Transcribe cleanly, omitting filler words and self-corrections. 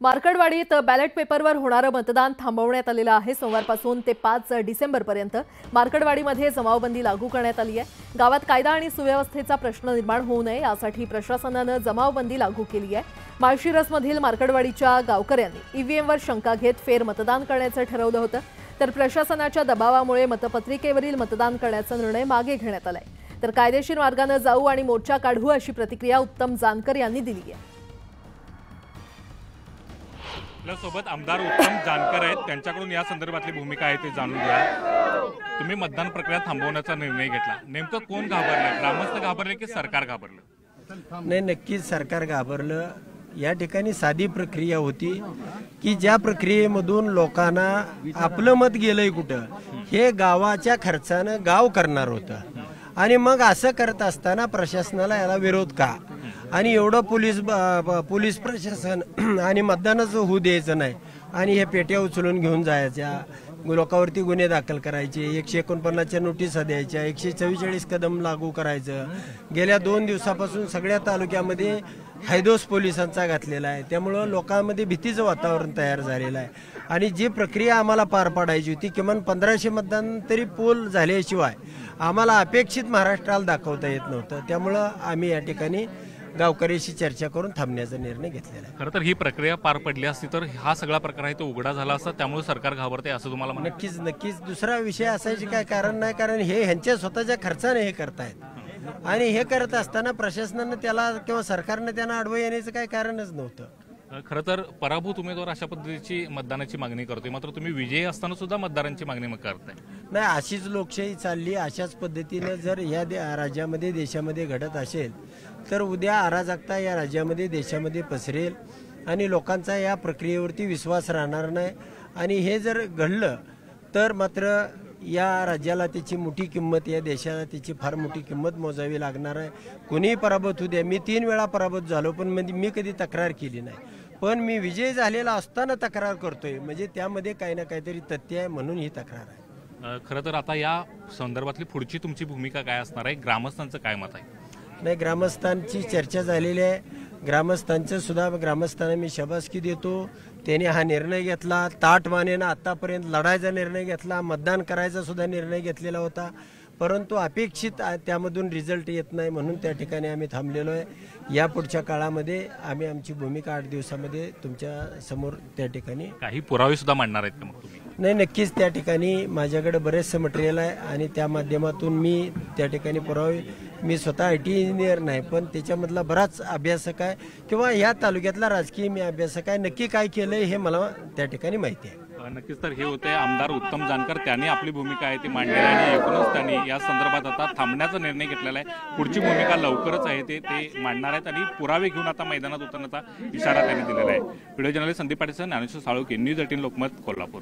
मार्कडवाडीत ballot पेपरवर होणारं मतदान थांबवण्यात आलेलं आहे। सोमवारपासून ते 5 डिसेंबरपर्यंत मार्कडवाडीमध्ये जमावबंदी लागू करण्यात आली आहे। गावात कायदा आणि सुव्यवस्थेचा प्रश्न निर्माण होऊ नये यासाठी प्रशासनाने जमावबंदी लागू केली आहे। माळशिरसमधील मार्कडवाडीच्या गावकऱ्यांनी ईव्हीएमवर शंका घेत फेर मतदान करण्याचं ठरवलं होतं, तर प्रशासनाच्या दबावामुळे मतपत्रिकेवरील मतदान करण्याचा निर्णय मागे घेण्यात आलाय। तर कायदेशीर मार्गाने जाऊ आणि मोर्चा काढू अशी प्रतिक्रिया उत्तम जानकर यांनी दिली आहे। सोबत आमदार उत्तम जानकर आहेत, त्यांच्याकडून या संदर्भातली भूमिका आहे ते जाणून घ्या। तुम्ही मतदान प्रक्रिया थांबवण्याचा निर्णय घेतला, नेमकं कोण घाबरलं? ग्रामस्थ घाबरले की सरकार घाबरलं? नाही, नक्कीच सरकार घाबरलं। या ठिकाणी साधी प्रक्रिया होती की ज्या प्रक्रियेमधून लोकांना आपलं मत गेलंय कुठं हे गावाच्या खर्चानं गाव करणार होतं, आणि मग असं करत असताना प्रशासनाला याला विरोध का? आणि एवढं पोलीस प्रशासन आणि मतदानच होऊ द्यायचं नाही, आणि हे पेट्या उचलून घेऊन जायच्या, लोकांवरती गुन्हे दाखल करायचे, 149च्या नोटिसा द्यायच्या, 144 कदम लागू करायचं। गेल्या 2 दिवसापासून सगळ्या तालुक्यामध्ये हैदोस पोलिसांचा घातलेला आहे, त्यामुळं लोकांमध्ये भीतीचं वातावरण तयार झालेलं आहे। आणि जी प्रक्रिया आम्हाला पार पाडायची होती, किमान 1500 मतदान तरी पोल झाल्याशिवाय आम्हाला अपेक्षित महाराष्ट्राला दाखवता येत नव्हतं, त्यामुळं आम्ही या ठिकाणी गावकऱ्यांशी चर्चा करून थांबण्याचा निर्णय घेतलेला आहे। खरं तर ही प्रक्रिया पार पडली असती तर हा सगळा प्रकार आहे तो उघडा झाला असता, त्यामुळे सरकार घाबरते असं तुम्हाला म्हणायचं? नक्कीच दुसरा विषय असायचे काय कारण नाही, कारण हे ह्यांच्या स्वतःच्या खर्चाने हे करतायत, आणि हे करत असताना प्रशासनानं त्याला किंवा सरकारनं त्यांना अडवं येण्याचं काही कारणच नव्हतं। खरं तर पराभूत उमेदवार अशा पद्धतीची मतदानाची मागणी करतोय, मात्र तुम्ही विजयी असताना सुद्धा मतदारांची मागणी करताय। नाही, अशीच लोकशाही चालली, अशाच पद्धतीने जर या राज्यामध्ये देशामध्ये घडत असेल तर उद्या अराजकता या राज्यामध्ये देशामध्ये पसरेल, आणि लोकांचा या प्रक्रियेवरती विश्वास राहणार नाही, आणि हे जर घडलं तर मात्र या राज्याला त्याची मोठी किंमत, या देशाला त्याची फार मोठी किंमत मोजावी लागणार आहे। कोणीही पराभूत होऊ द्या, मी 3 वेळा पराभूत झालो पण मी कधी तक्रार केली नाही, पण मी विजय झालेला असताना तक्रार करतोय, म्हणजे त्यामध्ये काही ना काहीतरी तथ्य आहे, म्हणून ही तक्रार आहे। खरं तर आता या संदर्भातली पुढची तुमची भूमिका काय असणार आहे? ग्रामस्थांचं काय मत आहे? नाही, ग्रामस्थांची चर्चा झालेली आहे, ग्रामस्थांचं सुद्धा ग्रामस्थांना मी शाबासकी देतो, त्याने हा निर्णय घेतला, ताटमानेनं आतापर्यंत लढायचा निर्णय घेतला, मतदान करायचा सुद्धा निर्णय घेतलेला होता, परंतु अपेक्षित त्यामधून रिझल्ट येत नाही, म्हणून त्या ठिकाणी आम्ही थांबलेलो आहे। या पुढच्या काळामध्ये आम्ही आमची भूमिका 8 दिवसामध्ये तुमच्या समोर त्या ठिकाणी काही पुरावे सुद्धा मांडणार आहेत का मग तुम्ही? नाही, नक्कीच त्या ठिकाणी माझ्याकडे बरेचसे मटेरियल आहे, आणि त्या माध्यमातून मी त्या ठिकाणी पुरावे, मी स्वतः IT इंजिनियर नाही, पण त्याच्यामधला बराच अभ्यासक आहे, किंवा या तालुक्यातला राजकीय मी अभ्यासक आहे, नक्की काय केलंय हे मला त्या ठिकाणी माहिती आहे। नक्कीच तर हे होते आमदार उत्तम जानकर, त्यांनी आपली भूमिका आहे ती मांडली, आणि एकूणच त्यांनी या संदर्भात आता थांबण्याचा निर्णय घेतलेला आहे। पुढची भूमिका लवकरच आहे ते मांडणार आहेत, आणि पुरावे घेऊन आता मैदानात उतरण्याचा इशारा त्यांनी दिलेला आहे। Video journalist Sandeep Patil, Dnyaneshwar Salunkhe, news 18 Lokmat, Kolhapur.